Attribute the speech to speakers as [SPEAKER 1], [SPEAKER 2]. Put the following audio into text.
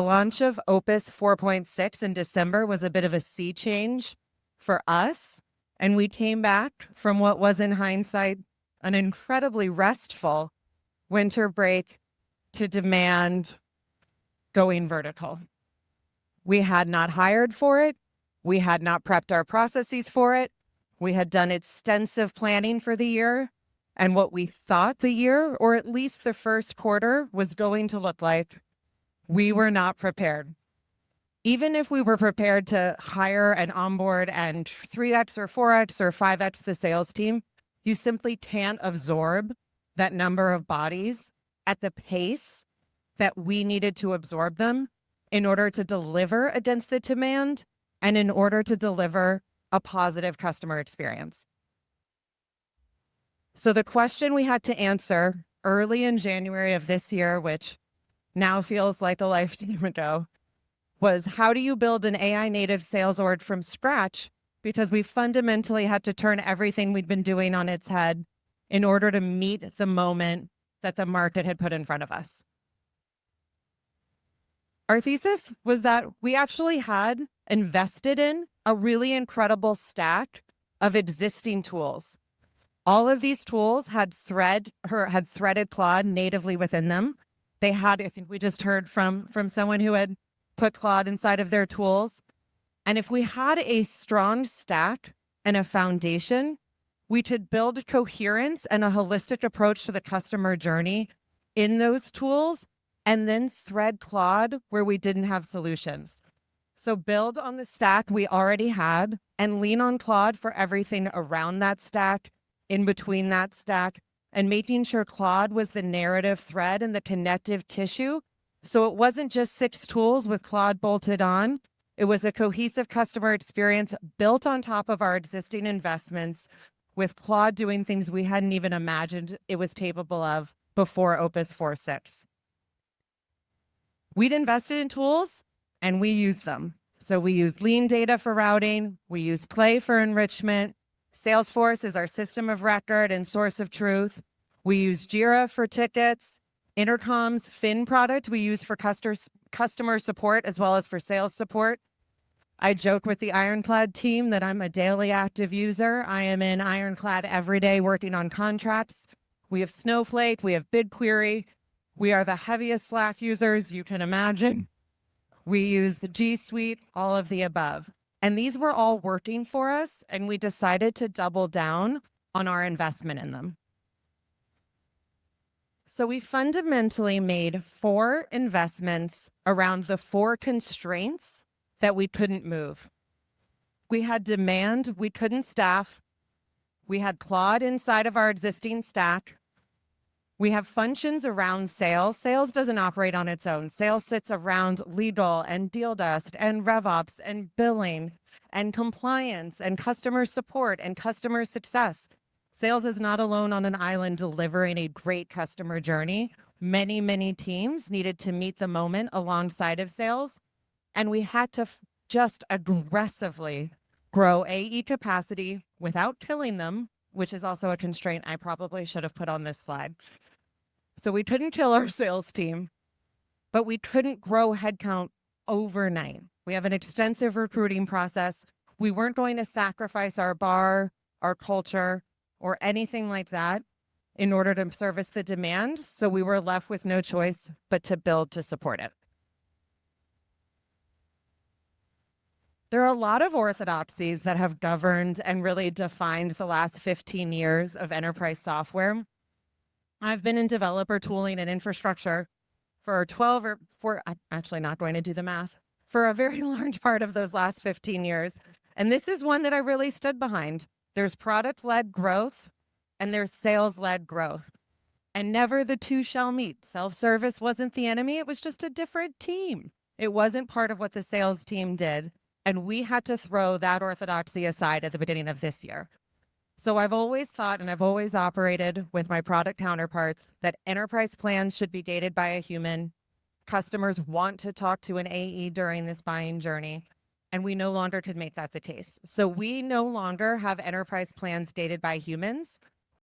[SPEAKER 1] launch of Opus 4.6 in December was a bit of a sea change for us. And we came back from what was, in hindsight, an incredibly restful winter break to demand going vertical. We had not hired for it. We had not prepped our processes for it. We had done extensive planning for the year. And what we thought the year, or at least the first quarter, was going to look like, we were not prepared. Even if we were prepared to hire and onboard and 3x or 4x or 5x the sales team, you simply can't absorb that number of bodies at the pace that we needed to absorb them in order to deliver against the demand and in order to deliver a positive customer experience. So the question we had to answer early in January of this year, which now feels like a lifetime ago, was how do you build an AI native sales org from scratch? Because we fundamentally had to turn everything we'd been doing on its head in order to meet the moment that the market had put in front of us. Our thesis was that we actually had invested in a really incredible stack of existing tools. All of these tools had threaded Claude natively within them. They had, I think we just heard from someone who had put Claude inside of their tools. And if we had a strong stack and a foundation, we could build coherence and a holistic approach to the customer journey in those tools, and then thread Claude where we didn't have solutions. So build on the stack we already had and lean on Claude for everything around that stack, in between that stack, and making sure Claude was the narrative thread and the connective tissue. So it wasn't just 6 tools with Claude bolted on. It was a cohesive customer experience built on top of our existing investments, with Claude doing things we hadn't even imagined it was capable of before Opus 4.6. We'd invested in tools and we used them. So we used Lean data for routing. We used Clay for enrichment. Salesforce is our system of record and source of truth. We use Jira for tickets. Intercom's Fin product we use for customer support as well as for sales support. I joke with the Ironclad team that I'm a daily active user. I am in Ironclad every day working on contracts. We have Snowflake, we have BigQuery. We are the heaviest Slack users you can imagine. We use the G Suite, all of the above. And these were all working for us, and we decided to double down on our investment in them. So we fundamentally made 4 investments around the 4 constraints that we couldn't move. We had demand we couldn't staff. We had Claude inside of our existing stack. We have functions around sales. Sales doesn't operate on its own. Sales sits around legal and deal desk and RevOps and billing and compliance and customer support and customer success. Sales is not alone on an island delivering a great customer journey. Many, many teams needed to meet the moment alongside of sales. And we had to just aggressively grow AE capacity without killing them, which is also a constraint I probably should have put on this slide. So we couldn't kill our sales team, but we couldn't grow headcount overnight. We have an extensive recruiting process. We weren't going to sacrifice our bar, our culture, or anything like that in order to service the demand. So we were left with no choice but to build to support it. There are a lot of orthodoxies that have governed and really defined the last 15 years of enterprise software. I've been in developer tooling and infrastructure for 12 or for, I'm actually not going to do the math, for a very large part of those last 15 years. And this is one that I really stood behind. There's product-led growth and there's sales-led growth. And never the two shall meet. Self-service wasn't the enemy. It was just a different team. It wasn't part of what the sales team did. And we had to throw that orthodoxy aside at the beginning of this year. So I've always thought, and I've always operated with my product counterparts, that enterprise plans should be gated by a human. Customers want to talk to an AE during this buying journey, and we no longer could make that the case. So we no longer have enterprise plans gated by humans.